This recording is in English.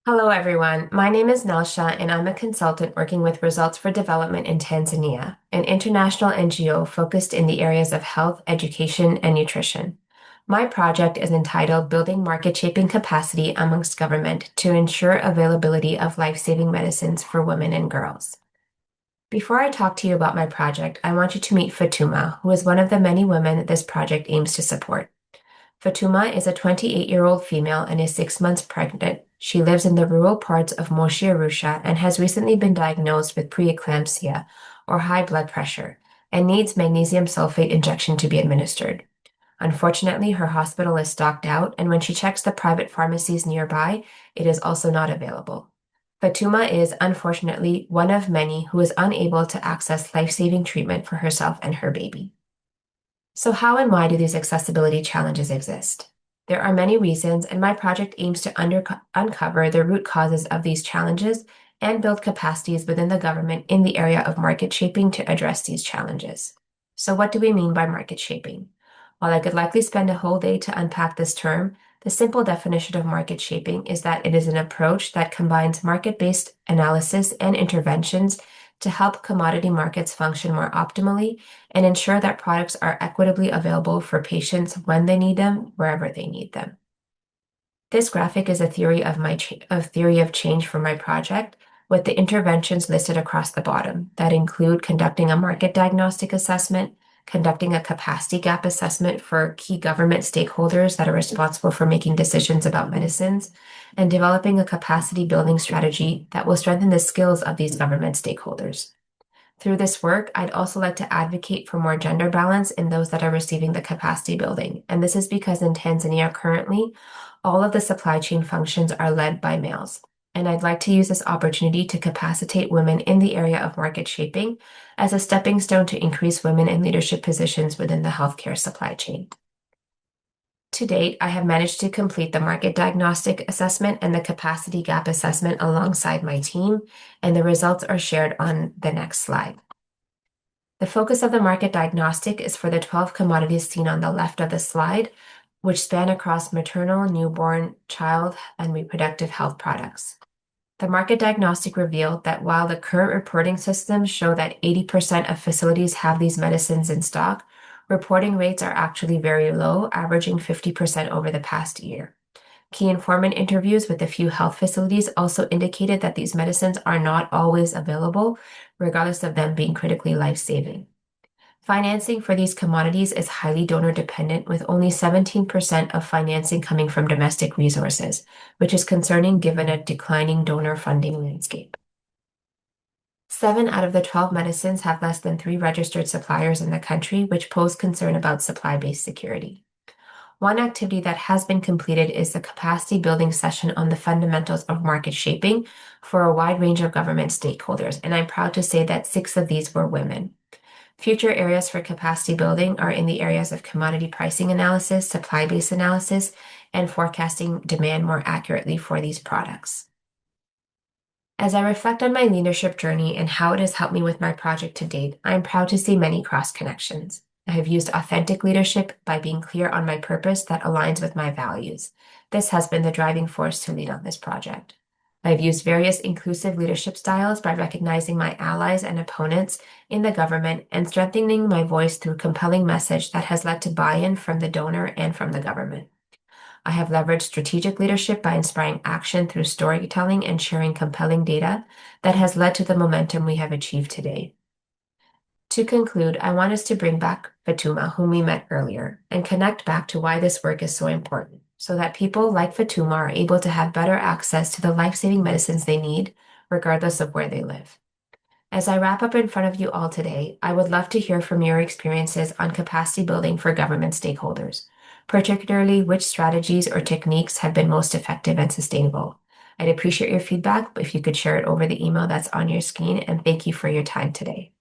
Hello, everyone. My name is Nelsha, and I'm a consultant working with Results for Development in Tanzania, an international NGO focused in the areas of health, education, and nutrition. My project is entitled Building Market Shaping Capacity Amongst Government to Ensure Availability of Life-Saving Medicines for Women and Girls. Before I talk to you about my project, I want you to meet Fatuma, who is one of the many women this project aims to support. Fatuma is a 28-year-old female and is 6 months pregnant. She lives in the rural parts of Moshi Arusha and has recently been diagnosed with preeclampsia, or high blood pressure, and needs magnesium sulfate injection to be administered. Unfortunately, her hospital is stocked out, and when she checks the private pharmacies nearby, it is also not available. Fatuma is, unfortunately, one of many who is unable to access life-saving treatment for herself and her baby. So how and why do these accessibility challenges exist? There are many reasons, and my project aims to uncover the root causes of these challenges and build capacities within the government in the area of market shaping to address these challenges. So what do we mean by market shaping? While I could likely spend a whole day to unpack this term, the simple definition of market shaping is that it is an approach that combines market-based analysis and interventions to help commodity markets function more optimally and ensure that products are equitably available for patients when they need them, wherever they need them. This graphic is a theory of change for my project, with the interventions listed across the bottom that include conducting a market diagnostic assessment, conducting a capacity gap assessment for key government stakeholders that are responsible for making decisions about medicines, and developing a capacity building strategy that will strengthen the skills of these government stakeholders. Through this work, I'd also like to advocate for more gender balance in those that are receiving the capacity building. And this is because in Tanzania currently, all of the supply chain functions are led by males. And I'd like to use this opportunity to capacitate women in the area of market shaping as a stepping stone to increase women in leadership positions within the healthcare supply chain. To date, I have managed to complete the market diagnostic assessment and the capacity gap assessment alongside my team, and the results are shared on the next slide. The focus of the market diagnostic is for the 12 commodities seen on the left of the slide, which span across maternal, newborn, child, and reproductive health products. The market diagnostic revealed that while the current reporting systems show that 80% of facilities have these medicines in stock, reporting rates are actually very low, averaging 50% over the past year. Key informant interviews with a few health facilities also indicated that these medicines are not always available, regardless of them being critically life-saving. Financing for these commodities is highly donor dependent, with only 17% of financing coming from domestic resources, which is concerning given a declining donor funding landscape. 7 out of the 12 medicines have less than 3 registered suppliers in the country, which pose concern about supply-based security. One activity that has been completed is the capacity building session on the fundamentals of market shaping for a wide range of government stakeholders, and I'm proud to say that 6 of these were women. Future areas for capacity building are in the areas of commodity pricing analysis, supply-based analysis, and forecasting demand more accurately for these products. As I reflect on my leadership journey and how it has helped me with my project to date, I am proud to see many cross connections. I have used authentic leadership by being clear on my purpose that aligns with my values. This has been the driving force to lead on this project. I've used various inclusive leadership styles by recognizing my allies and opponents in the government and strengthening my voice through compelling message that has led to buy-in from the donor and from the government. I have leveraged strategic leadership by inspiring action through storytelling and sharing compelling data that has led to the momentum we have achieved today. To conclude, I want us to bring back Fatuma, whom we met earlier, and connect back to why this work is so important, so that people like Fatuma are able to have better access to the life-saving medicines they need, regardless of where they live. As I wrap up in front of you all today, I would love to hear from your experiences on capacity building for government stakeholders, particularly which strategies or techniques have been most effective and sustainable. I'd appreciate your feedback if you could share it over the email that's on your screen, and thank you for your time today.